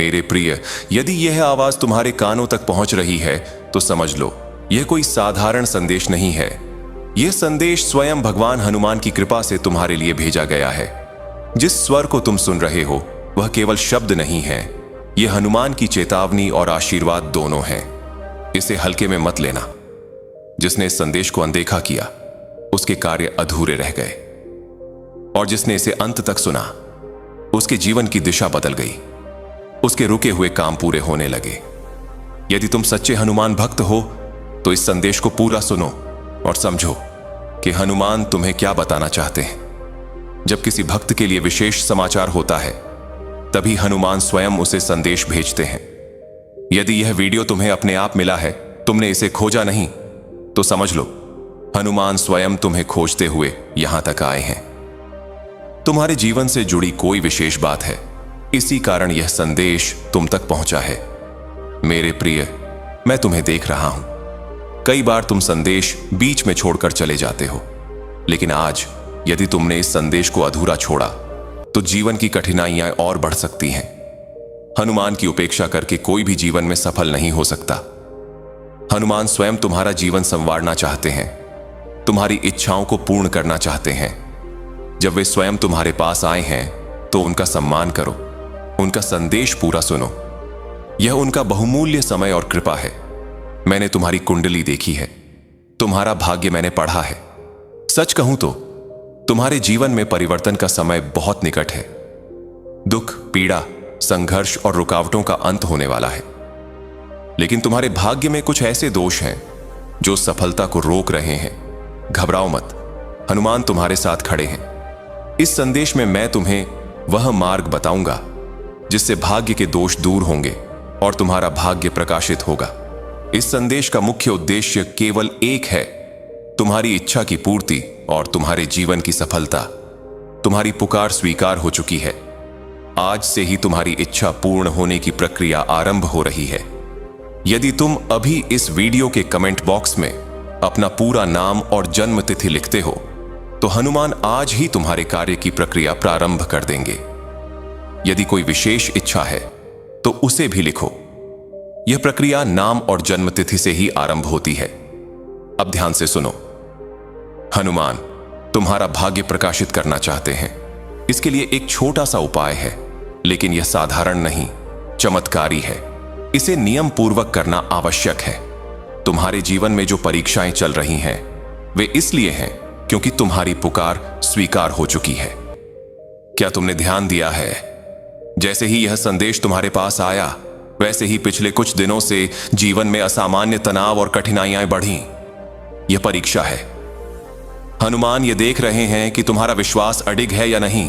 मेरे प्रिय, यदि यह आवाज तुम्हारे कानों तक पहुंच रही है तो समझ लो यह कोई साधारण संदेश नहीं है। यह संदेश स्वयं भगवान हनुमान की कृपा से तुम्हारे लिए भेजा गया है। जिस स्वर को तुम सुन रहे हो वह केवल शब्द नहीं है, यह हनुमान की चेतावनी और आशीर्वाद दोनों है। इसे हल्के में मत लेना। जिसने इस संदेश को अनदेखा किया उसके कार्य अधूरे रह गए, और जिसने इसे अंत तक सुना उसके जीवन की दिशा बदल गई। उसके रुके हुए काम पूरे होने लगे। यदि तुम सच्चे हनुमान भक्त हो तो इस संदेश को पूरा सुनो और समझो कि हनुमान तुम्हें क्या बताना चाहते हैं। जब किसी भक्त के लिए विशेष समाचार होता है तभी हनुमान स्वयं उसे संदेश भेजते हैं। यदि यह वीडियो तुम्हें अपने आप मिला है, तुमने इसे खोजा नहीं, तो समझ लो हनुमान स्वयं तुम्हें खोजते हुए यहां तक आए हैं। तुम्हारे जीवन से जुड़ी कोई विशेष बात है, इसी कारण यह संदेश तुम तक पहुंचा है। मेरे प्रिय, मैं तुम्हें देख रहा हूं। कई बार तुम संदेश बीच में छोड़कर चले जाते हो, लेकिन आज यदि तुमने इस संदेश को अधूरा छोड़ा तो जीवन की कठिनाइयां और बढ़ सकती हैं। हनुमान की उपेक्षा करके कोई भी जीवन में सफल नहीं हो सकता। हनुमान स्वयं तुम्हारा जीवन संवारना चाहते हैं, तुम्हारी इच्छाओं को पूर्ण करना चाहते हैं। जब वे स्वयं तुम्हारे पास आए हैं तो उनका सम्मान करो, उनका संदेश पूरा सुनो। यह उनका बहुमूल्य समय और कृपा है। मैंने तुम्हारी कुंडली देखी है, तुम्हारा भाग्य मैंने पढ़ा है। सच कहूं तो तुम्हारे जीवन में परिवर्तन का समय बहुत निकट है। दुख, पीड़ा, संघर्ष और रुकावटों का अंत होने वाला है। लेकिन तुम्हारे भाग्य में कुछ ऐसे दोष हैं जो सफलता को रोक रहे हैं। घबराओ मत, हनुमान तुम्हारे साथ खड़े हैं। इस संदेश में मैं तुम्हें वह मार्ग बताऊंगा जिससे भाग्य के दोष दूर होंगे और तुम्हारा भाग्य प्रकाशित होगा। इस संदेश का मुख्य उद्देश्य केवल एक है, तुम्हारी इच्छा की पूर्ति और तुम्हारे जीवन की सफलता। तुम्हारी पुकार स्वीकार हो चुकी है। आज से ही तुम्हारी इच्छा पूर्ण होने की प्रक्रिया आरंभ हो रही है। यदि तुम अभी इस वीडियो के कमेंट बॉक्स में अपना पूरा नाम और जन्म तिथि लिखते हो तो हनुमान आज ही तुम्हारे कार्य की प्रक्रिया प्रारंभ कर देंगे। यदि कोई विशेष इच्छा है तो उसे भी लिखो। यह प्रक्रिया नाम और जन्म तिथि से ही आरंभ होती है। अब ध्यान से सुनो। हनुमान तुम्हारा भाग्य प्रकाशित करना चाहते हैं। इसके लिए एक छोटा सा उपाय है, लेकिन यह साधारण नहीं, चमत्कारी है। इसे नियम पूर्वक करना आवश्यक है। तुम्हारे जीवन में जो परीक्षाएं चल रही हैं वे इसलिए हैं क्योंकि तुम्हारी पुकार स्वीकार हो चुकी है। क्या तुमने ध्यान दिया है, जैसे ही यह संदेश तुम्हारे पास आया वैसे ही पिछले कुछ दिनों से जीवन में असामान्य तनाव और कठिनाइयां बढ़ीं। यह परीक्षा है। हनुमान ये देख रहे हैं कि तुम्हारा विश्वास अडिग है या नहीं।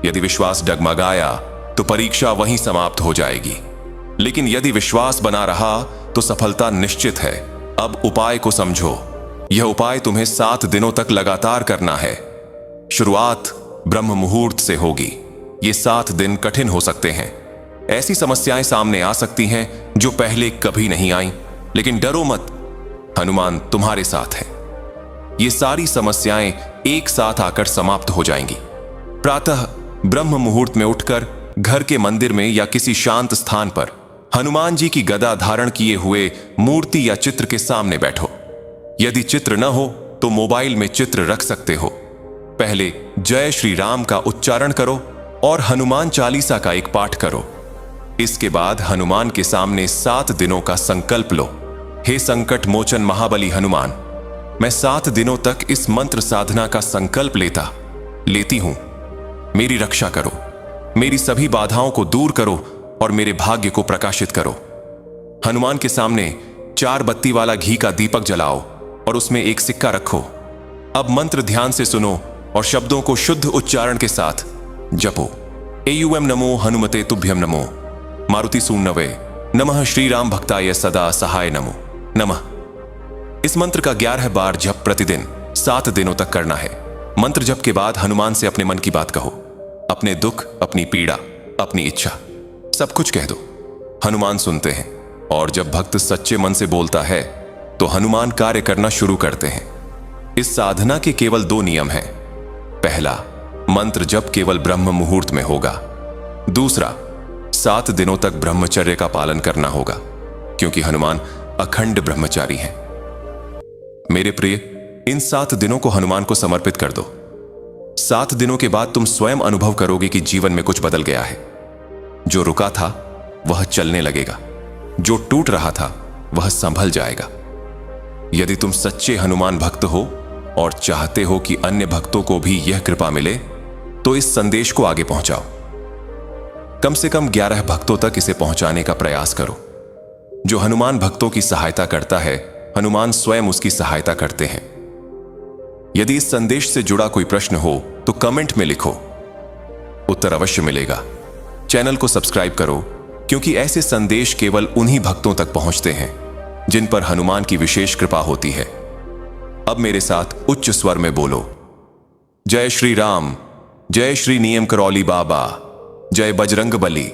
यदि विश्वास डगमगाया तो परीक्षा वहीं समाप्त हो जाएगी, लेकिन यदि विश्वास बना रहा तो सफलता निश्चित है। अब उपाय को समझो। यह उपाय तुम्हें 7 दिनों तक लगातार करना है। शुरुआत ब्रह्म मुहूर्त से होगी। ये 7 दिन कठिन हो सकते हैं। ऐसी समस्याएं सामने आ सकती हैं जो पहले कभी नहीं आईं, लेकिन डरो मत, हनुमान तुम्हारे साथ है। ये सारी समस्याएं एक साथ आकर समाप्त हो जाएंगी। प्रातः ब्रह्म मुहूर्त में उठकर घर के मंदिर में या किसी शांत स्थान पर हनुमान जी की गदा धारण किए हुए मूर्ति या चित्र के सामने बैठो। यदि चित्र न हो तो मोबाइल में चित्र रख सकते हो। पहले जय श्री राम का उच्चारण करो और हनुमान चालीसा का एक पाठ करो। इसके बाद हनुमान के सामने 7 दिनों का संकल्प लो। हे संकट मोचन महाबली हनुमान, मैं 7 दिनों तक इस मंत्र साधना का संकल्प लेती हूं। मेरी रक्षा करो, मेरी सभी बाधाओं को दूर करो और मेरे भाग्य को प्रकाशित करो। हनुमान के सामने 4 बत्ती वाला घी का दीपक जलाओ और उसमें एक सिक्का रखो। अब मंत्र ध्यान से सुनो और शब्दों को शुद्ध उच्चारण के साथ जपो। एयुएम नमो हनुमते तुभ्यम नमो, मारुति सूनवे नमः, श्री राम भक्ताय सदा सहाय नमो नमः। इस मंत्र का 11 बार जप प्रतिदिन 7 दिनों तक करना है। मंत्र जप के बाद हनुमान से अपने मन की बात कहो। अपने दुख, अपनी पीड़ा, अपनी इच्छा सब कुछ कह दो। हनुमान सुनते हैं, और जब भक्त सच्चे मन से बोलता है तो हनुमान कार्य करना शुरू करते हैं। इस साधना के केवल 2 नियम हैं। पहला, मंत्र जप केवल ब्रह्म मुहूर्त में होगा। दूसरा, 7 दिनों तक ब्रह्मचर्य का पालन करना होगा, क्योंकि हनुमान अखंड ब्रह्मचारी हैं। मेरे प्रिय, इन 7 दिनों को हनुमान को समर्पित कर दो। 7 दिनों के बाद तुम स्वयं अनुभव करोगे कि जीवन में कुछ बदल गया है। जो रुका था वह चलने लगेगा, जो टूट रहा था वह संभल जाएगा। यदि तुम सच्चे हनुमान भक्त हो और चाहते हो कि अन्य भक्तों को भी यह कृपा मिले, तो इस संदेश को आगे पहुंचाओ। कम से कम 11 भक्तों तक इसे पहुंचाने का प्रयास करो। जो हनुमान भक्तों की सहायता करता है, हनुमान स्वयं उसकी सहायता करते हैं। यदि इस संदेश से जुड़ा कोई प्रश्न हो तो कमेंट में लिखो, उत्तर अवश्य मिलेगा। चैनल को सब्सक्राइब करो, क्योंकि ऐसे संदेश केवल उन्हीं भक्तों तक पहुंचते हैं जिन पर हनुमान की विशेष कृपा होती है। अब मेरे साथ उच्च स्वर में बोलो, जय श्री राम, जय श्री नियम करौली बाबा, जय बजरंग बली।